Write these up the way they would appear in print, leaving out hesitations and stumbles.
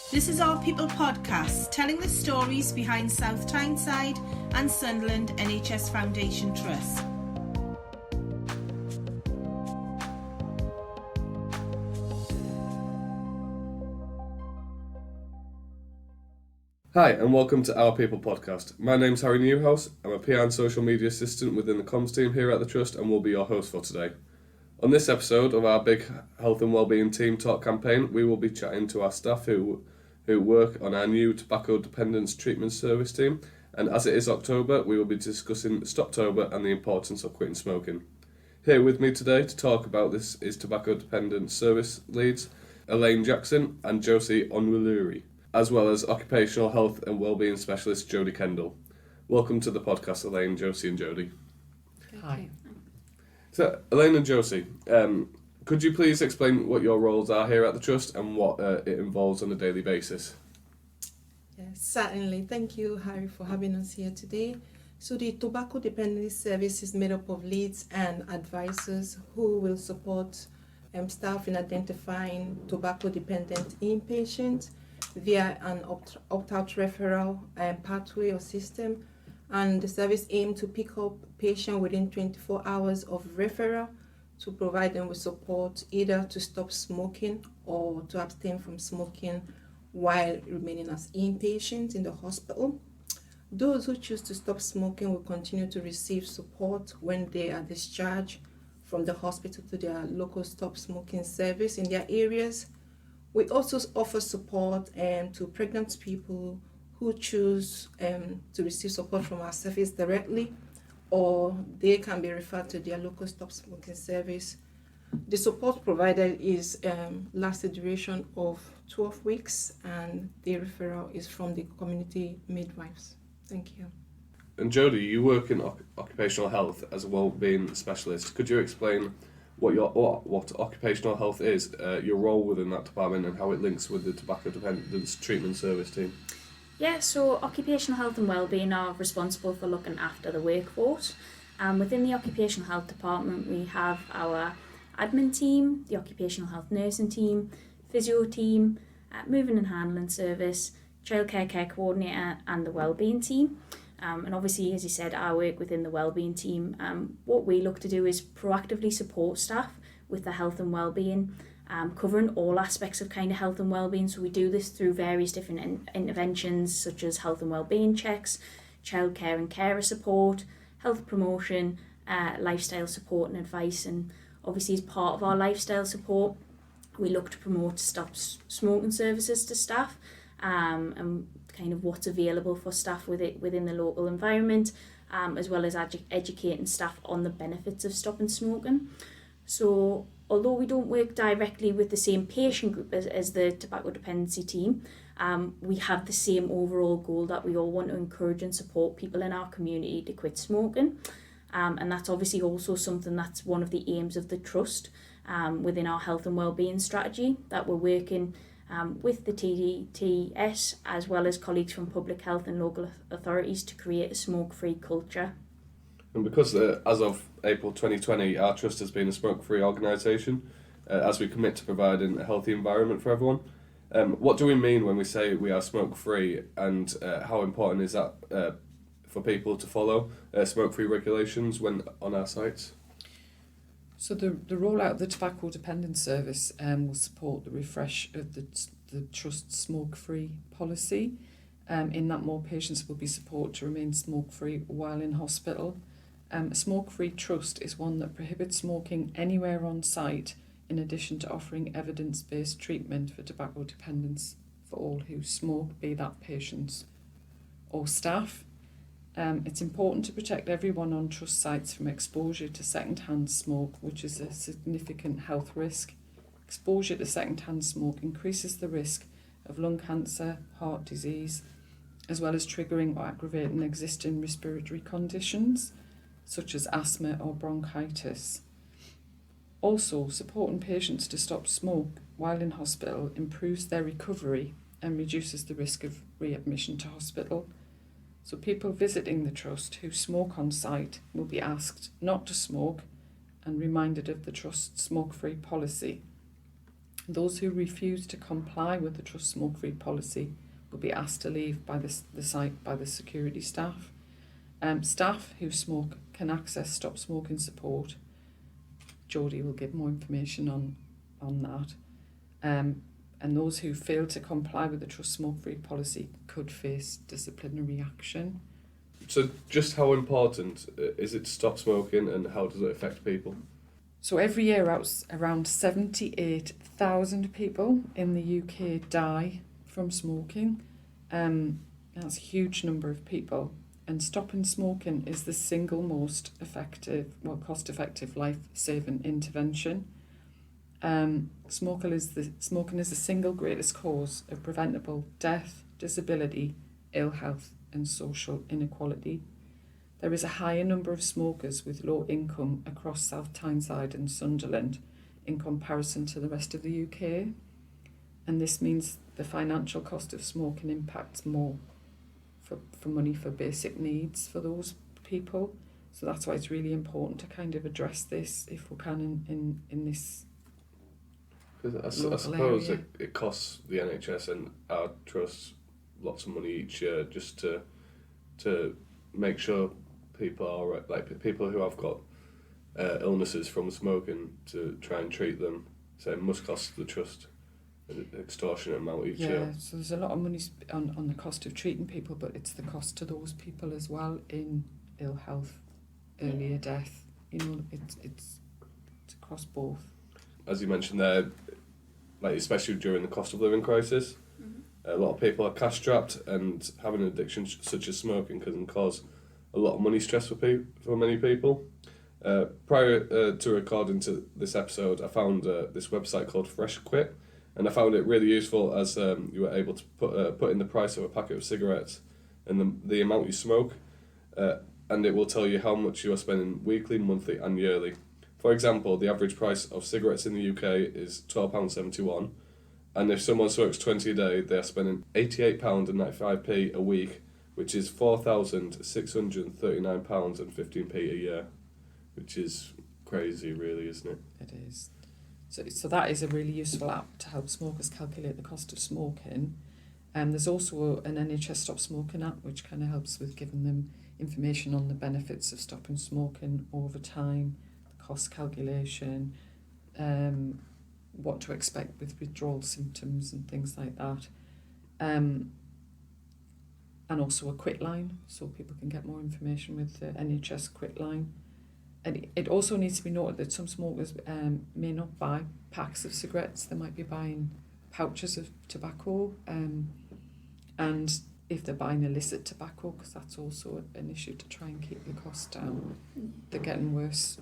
This is Our People podcast, telling the stories behind South Tyneside and Sunderland NHS Foundation Trust. Hi and welcome to Our People podcast. My name's Harry Newhouse. I'm a PR and social media assistant within the comms team here at the Trust and will be your host for today. On this episode of our big Health and Wellbeing Team Talk campaign, we will be chatting to our staff who work on our new Tobacco Dependance Treatment Service team, and as it is October, we will be discussing Stoptober and the importance of quitting smoking. Here with me today to talk about this is Tobacco Dependance Service leads Elaine Jackson and Josie Onwuliri, as well as Occupational Health and Wellbeing Specialist Jodie Kendall. Welcome to the podcast, Elaine, Josie and Jodie. Hi. So, Elaine and Josie, could you please explain what your roles are here at the Trust and what it involves on a daily basis? Yes, certainly. Thank you, Harry, for having us here today. So the Tobacco Dependence Service is made up of leads and advisors who will support staff in identifying tobacco-dependent inpatients via an opt-out referral pathway or system. And the service aims to pick up patients within 24 hours of referral to provide them with support either to stop smoking or to abstain from smoking while remaining as inpatients in the hospital. Those who choose to stop smoking will continue to receive support when they are discharged from the hospital to their local stop smoking service in their areas. We also offer support to pregnant people who choose to receive support from our service directly, or they can be referred to their local stop smoking service. The support provided is lasts a duration of 12 weeks, and the referral is from the community midwives. Thank you. And Jodie, you work in occupational health as a wellbeing specialist. Could you explain what occupational health is, your role within that department, and how it links with the Tobacco Dependance Treatment Service team? Yeah, so Occupational Health and Wellbeing are responsible for looking after the workforce. Within the Occupational Health Department, we have our admin team, the Occupational Health Nursing team, physio team, moving and handling service, childcare care coordinator, and the wellbeing team. And obviously, as you said, I work within the wellbeing team. What we look to do is proactively support staff with their health and wellbeing, covering all aspects of kind of health and wellbeing. So we do this through various different interventions such as health and wellbeing checks, childcare and carer support, health promotion, lifestyle support and advice. And obviously, as part of our lifestyle support, we look to promote stop smoking services to staff, and kind of what's available for staff within the local environment, as well as educating staff on the benefits of stopping smoking. So although we don't work directly with the same patient group as the tobacco dependency team, we have the same overall goal that we all want to encourage and support people in our community to quit smoking. And that's obviously also something that's one of the aims of the Trust within our health and wellbeing strategy, that we're working with the TDTS as well as colleagues from public health and local authorities to create a smoke-free culture. And because as of April 2020, our Trust has been a smoke-free organisation, as we commit to providing a healthy environment for everyone. What do we mean when we say we are smoke-free, and how important is that for people to follow smoke-free regulations when on our sites? So the rollout of the Tobacco Dependence Service will support the refresh of the Trust's smoke-free policy, in that more patients will be supported to remain smoke-free while in hospital. A smoke-free trust is one that prohibits smoking anywhere on site, in addition to offering evidence-based treatment for tobacco dependence for all who smoke, be that patients or staff. It's important to protect everyone on trust sites from exposure to second-hand smoke, which is a significant health risk. Exposure to second-hand smoke increases the risk of lung cancer, heart disease, as well as triggering or aggravating existing respiratory conditions, such as asthma or bronchitis. Also, supporting patients to stop smoke while in hospital improves their recovery and reduces the risk of readmission to hospital. So people visiting the Trust who smoke on site will be asked not to smoke and reminded of the Trust's smoke-free policy. Those who refuse to comply with the Trust smoke-free policy will be asked to leave by the site by the security staff. Staff who smoke can access stop smoking support. Jodie will give more information on that. And those who fail to comply with the Trust smoke-free policy could face disciplinary action. So just how important is it to stop smoking, and how does it affect people? So every year around 78,000 people in the UK die from smoking. That's a huge number of people. And stopping smoking is the single most cost-effective life-saving intervention. Smoking is the single greatest cause of preventable death, disability, ill health and social inequality. There is a higher number of smokers with low income across South Tyneside and Sunderland in comparison to the rest of the UK, and this means the financial cost of smoking impacts more for money for basic needs for those people. So that's why it's really important to kind of address this if we can in this. Because I suppose it costs the NHS and our trusts lots of money each year just to make sure people are right, like people who have got illnesses from smoking, to try and treat them. So it must cost the trust an extortionate amount each year. Yeah, so there's a lot of money on the cost of treating people, but it's the cost to those people as well in ill health, earlier death. You know, it's across both. As you mentioned there, like especially during the cost of living crisis, a lot of people are cash strapped, and having an addiction such as smoking can cause a lot of money stress for many people. Prior to recording to this episode, I found this website called Fresh Quit, and I found it really useful as you were able to put in the price of a packet of cigarettes and the amount you smoke, and it will tell you how much you are spending weekly, monthly and yearly. For example, the average price of cigarettes in the UK is £12.71, and if someone smokes 20 a day, they are spending £88.95 a week, which is £4,639.15 a year, which is crazy, really, isn't it? It is. So that is a really useful app to help smokers calculate the cost of smoking. There's also an NHS Stop Smoking app, which kind of helps with giving them information on the benefits of stopping smoking over time, the cost calculation, what to expect with withdrawal symptoms and things like that. And also a quit line, so people can get more information with the NHS quit line. And it also needs to be noted that some smokers may not buy packs of cigarettes. They might be buying pouches of tobacco, and if they're buying illicit tobacco, because that's also an issue to try and keep the cost down. They're getting worse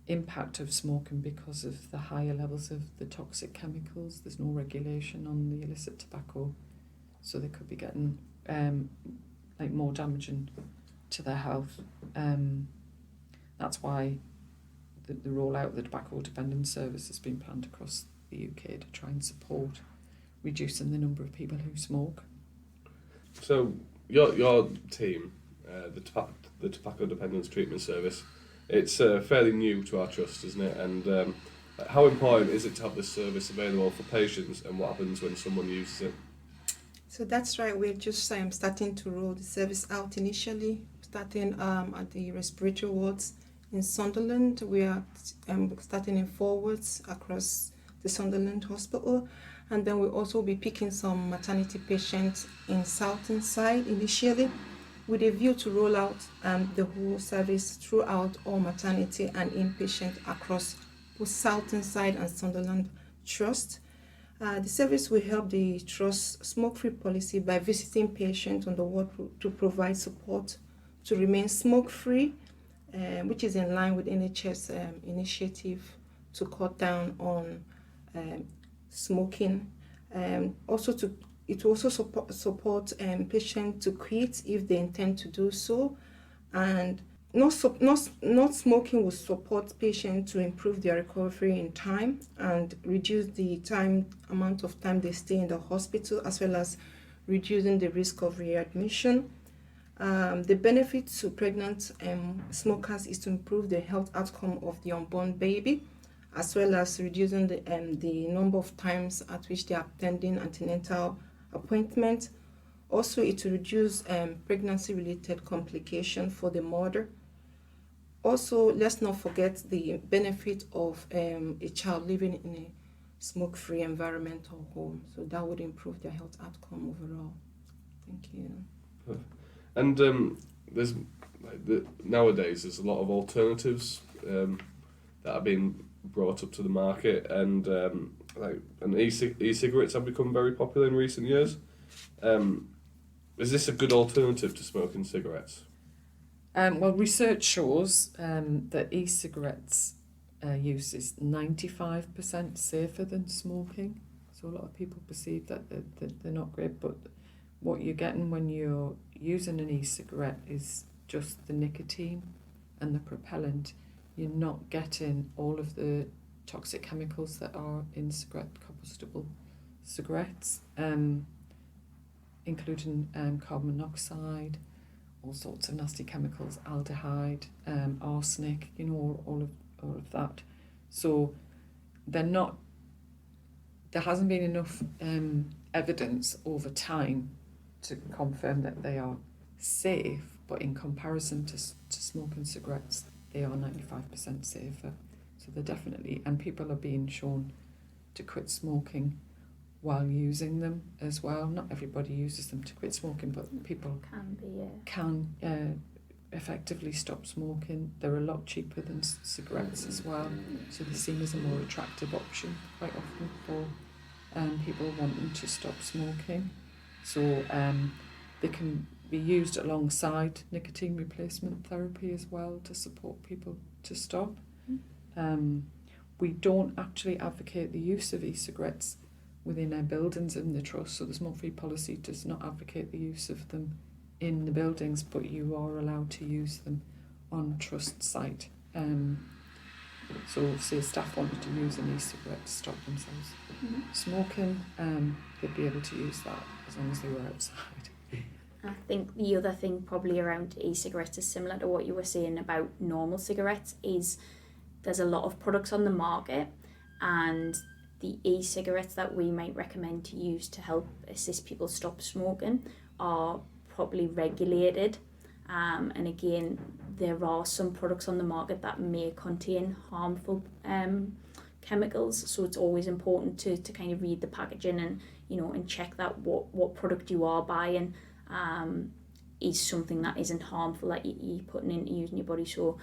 impact of smoking because of the higher levels of the toxic chemicals. There's no regulation on the illicit tobacco, so they could be getting more damaging to their health. That's why the rollout of the Tobacco Dependance Service has been planned across the UK to try and support reducing the number of people who smoke. So your team, the Tobacco Dependance Treatment Service, it's fairly new to our trust, isn't it? And how important is it to have this service available for patients, and what happens when someone uses it? So that's right, we're just starting to roll the service out initially, starting at the respiratory wards in Sunderland. We are starting in 4 wards across the Sunderland Hospital, and then we'll also be picking some maternity patients in Southern Side initially, with a view to roll out the whole service throughout all maternity and inpatient across both Southern Side and Sunderland Trust. The service will help the Trust smoke-free policy by visiting patients on the ward to provide support to remain smoke-free, which is in line with NHS initiative to cut down on smoking. It also support patients to quit if they intend to do so, and not smoking will support patients to improve their recovery in time and reduce the amount of time they stay in the hospital, as well as reducing the risk of readmission. The benefit to pregnant smokers is to improve the health outcome of the unborn baby, as well as reducing the number of times at which they are attending antenatal appointments. Also, it will reduce pregnancy-related complications for the mother. Also, let's not forget the benefit of a child living in a smoke-free environment or home. So that would improve their health outcome overall. Thank you. And there's nowadays there's a lot of alternatives that are being brought up to the market, and e-cigarettes have become very popular in recent years. Is this a good alternative to smoking cigarettes? Well, research shows that e-cigarettes use is 95% safer than smoking. So a lot of people perceive that they're not great, but what you're getting when you're using an e-cigarette is just the nicotine and the propellant. You're not getting all of the toxic chemicals that are in combustible cigarettes, including carbon monoxide, all sorts of nasty chemicals, aldehyde, arsenic, all of that. So there hasn't been enough evidence over time to confirm that they are safe, but in comparison to smoking cigarettes, they are 95% safer. So they're definitely, and people are being shown to quit smoking while using them as well. Not everybody uses them to quit smoking, but people can effectively stop smoking. They're a lot cheaper than cigarettes as well, so they're seen as a more attractive option quite often for people wanting to stop smoking. So they can be used alongside nicotine replacement therapy as well to support people to stop. We don't actually advocate the use of e-cigarettes within our buildings in the trust, so the smoke-free policy does not advocate the use of them in the buildings, but you are allowed to use them on trust site. So say staff wanted to use an e-cigarette to stop themselves smoking, they'd be able to use that as long as they were outside. I think the other thing probably around e-cigarettes is similar to what you were saying about normal cigarettes, is there's a lot of products on the market, and the e-cigarettes that we might recommend to use to help assist people stop smoking are properly regulated. And again, there are some products on the market that may contain harmful chemicals, so it's always important to kind of read the packaging and check that what product you are buying is something that isn't harmful that you're putting into using your body. So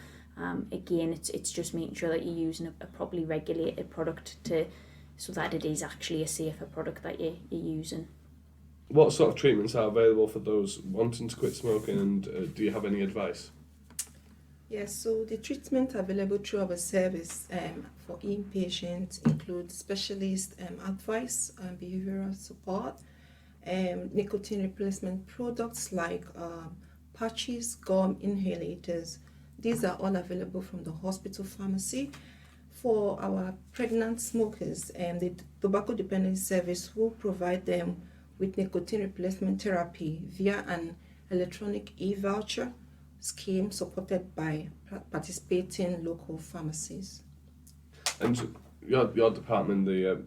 again, it's just making sure that you're using a properly regulated product so that it is actually a safer product that you're using. What sort of treatments are available for those wanting to quit smoking, and do you have any advice? Yes, so the treatment available through our service for inpatients include specialist advice and behavioral support, nicotine replacement products like patches, gum, inhalators. These are all available from the hospital pharmacy. For our pregnant smokers, the Tobacco Dependance Service will provide them with nicotine replacement therapy via an electronic e-voucher scheme supported by participating local pharmacies. And your department, the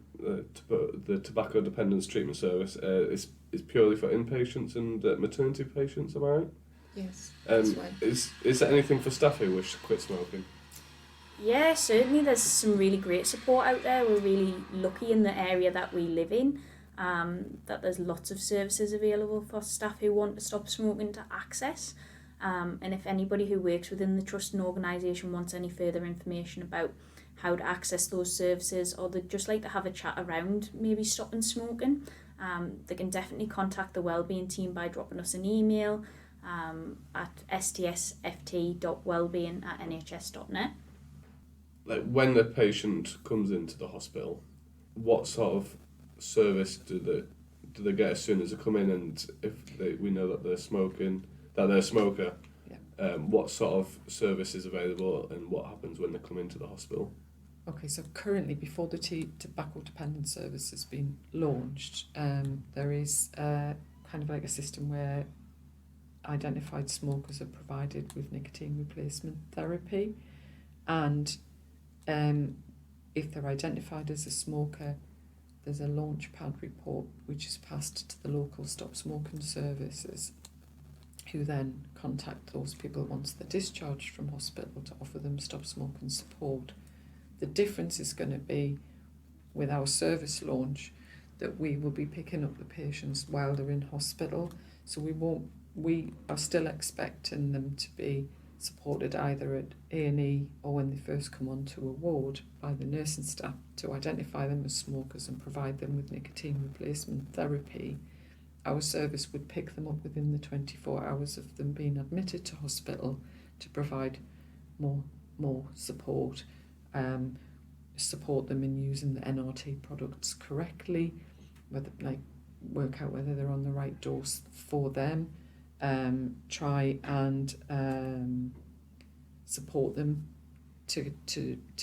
Tobacco Dependance Treatment Service, is purely for inpatients and maternity patients, am I right? Yes, that's right. Is there anything for staff who wish to quit smoking? Yeah, certainly there's some really great support out there. We're really lucky in the area that we live in, that there's lots of services available for staff who want to stop smoking to access. And if anybody who works within the trust and organisation wants any further information about how to access those services, or they'd just like to have a chat around maybe stopping smoking, they can definitely contact the Wellbeing team by dropping us an email at stsft.wellbeing@nhs.net. Like, when the patient comes into the hospital, what sort of service do they get as soon as they come in? And if we know that they're a smoker, what sort of service is available, and what happens when they come into the hospital? Okay, so currently, before the Tobacco Dependence Service has been launched, there is kind of like a system where identified smokers are provided with nicotine replacement therapy, and if they're identified as a smoker, there's a launchpad report which is passed to the local stop smoking services, who then contact those people once they're discharged from hospital to offer them stop smoking support. The difference is going to be with our service launch that we will be picking up the patients while they're in hospital, so we are still expecting them to be supported either at A&E or when they first come onto a ward by the nursing staff to identify them as smokers and provide them with nicotine replacement therapy. Our service would pick them up within the 24 hours of them being admitted to hospital to provide more support, support them in using the NRT products correctly, work out whether they're on the right dose for them, try and support them to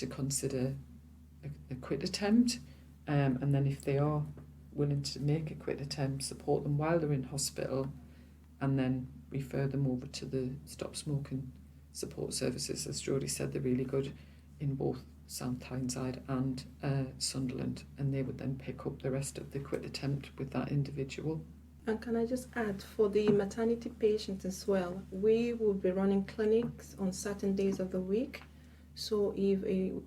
consider a quit attempt, and then if they are willing to make a quit attempt, support them while they're in hospital, and then refer them over to the stop smoking support services. As Jodie said, they're really good in both South Tyneside and Sunderland, and they would then pick up the rest of the quit attempt with that individual. And can I just add, for the maternity patients as well, we will be running clinics on certain days of the week. So if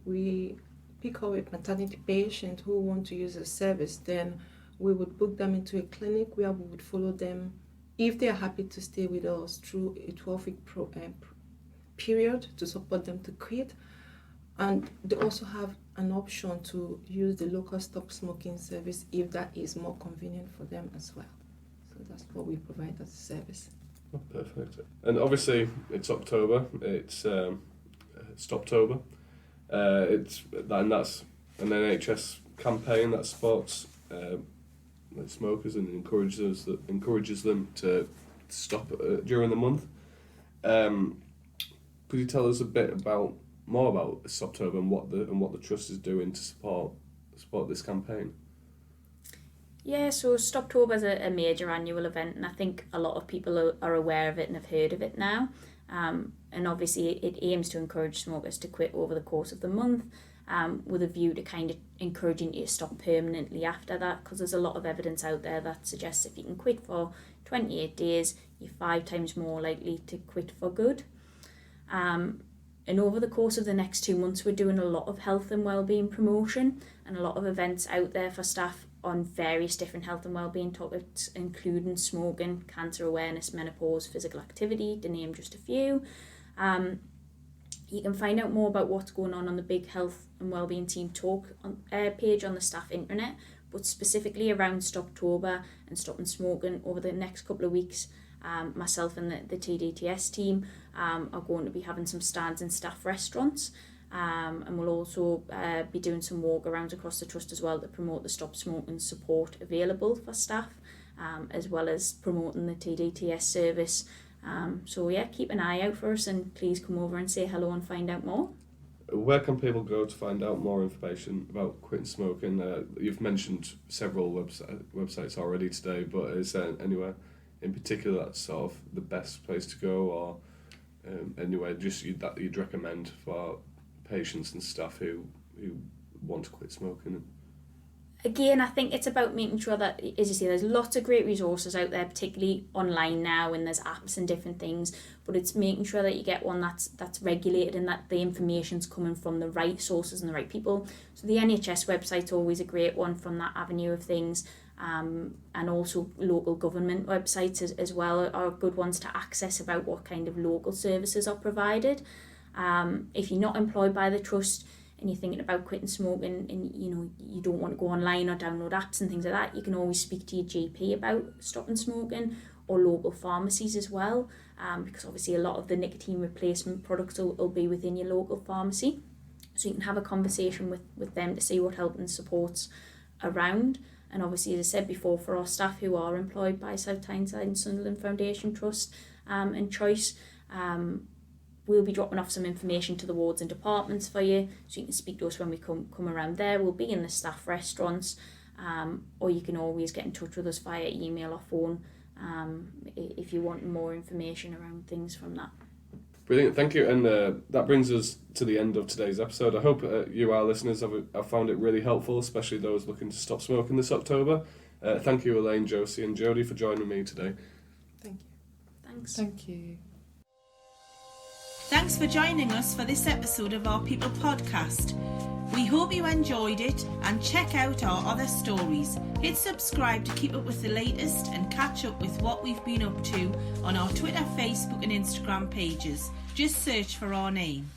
we pick up a maternity patient who want to use a service, then we would book them into a clinic where we would follow them, if they are happy to stay with us, through a 12-week period to support them to quit. And they also have an option to use the local stop smoking service if that is more convenient for them as well. So that's what we provide as a service. Oh, perfect. And obviously it's October, it's Stoptober. That's an NHS campaign that supports smokers and encourages them to stop during the month. Could you tell us a bit more about Stoptober and what the trust is doing to support this campaign? Yeah, so Stoptober is a major annual event, and I think a lot of people are aware of it and have heard of it now. And obviously it aims to encourage smokers to quit over the course of the month, with a view to kind of encouraging you to stop permanently after that, because there's a lot of evidence out there that suggests if you can quit for 28 days, you're 5 times more likely to quit for good. And over the course of the next 2 months, we're doing a lot of health and wellbeing promotion and a lot of events out there for staff on various different health and wellbeing topics, including smoking, cancer awareness, menopause, physical activity, to name just a few. You can find out more about what's going on the Big Health and Wellbeing Team Talk page on the staff intranet, but specifically around Stoptober and stopping smoking over the next couple of weeks. Myself and the TDTS team are going to be having some stands in staff restaurants, and we'll also be doing some walk-arounds across the trust as well to promote the stop smoking support available for staff, as well as promoting the TDTS service. So yeah, keep an eye out for us, and please come over and say hello and find out more. Where can people go to find out more information about quitting smoking? You've mentioned several websites already today, but is there anywhere in particular that's sort of the best place to go, or anywhere that you'd recommend for patients and staff who want to quit smoking? Again, I think it's about making sure that, as you say, there's lots of great resources out there, particularly online now, and there's apps and different things, but it's making sure that you get one that's regulated and that the information's coming from the right sources and the right people. So the NHS website's always a great one from that avenue of things, and also local government websites as well are good ones to access about what kind of local services are provided. If you're not employed by the trust and you're thinking about quitting smoking and you don't want to go online or download apps and things like that, you can always speak to your GP about stopping smoking, or local pharmacies as well, because obviously a lot of the nicotine replacement products will be within your local pharmacy, so you can have a conversation with them to see what help and support's around. And obviously, as I said before, for our staff who are employed by South Tyneside and Sunderland Foundation Trust and Choice, we'll be dropping off some information to the wards and departments for you, so you can speak to us when we come around there. We'll be in the staff restaurants, or you can always get in touch with us via email or phone if you want more information around things from that. Brilliant, thank you. And that brings us to the end of today's episode. I hope you, our listeners, have found it really helpful, especially those looking to stop smoking this October. Thank you, Elaine, Josie and Jodie, for joining me today. Thank you. Thanks. Thank you. Thanks for joining us for this episode of our People podcast. We hope you enjoyed it and check out our other stories. Hit subscribe to keep up with the latest and catch up with what we've been up to on our Twitter, Facebook and Instagram pages. Just search for our name.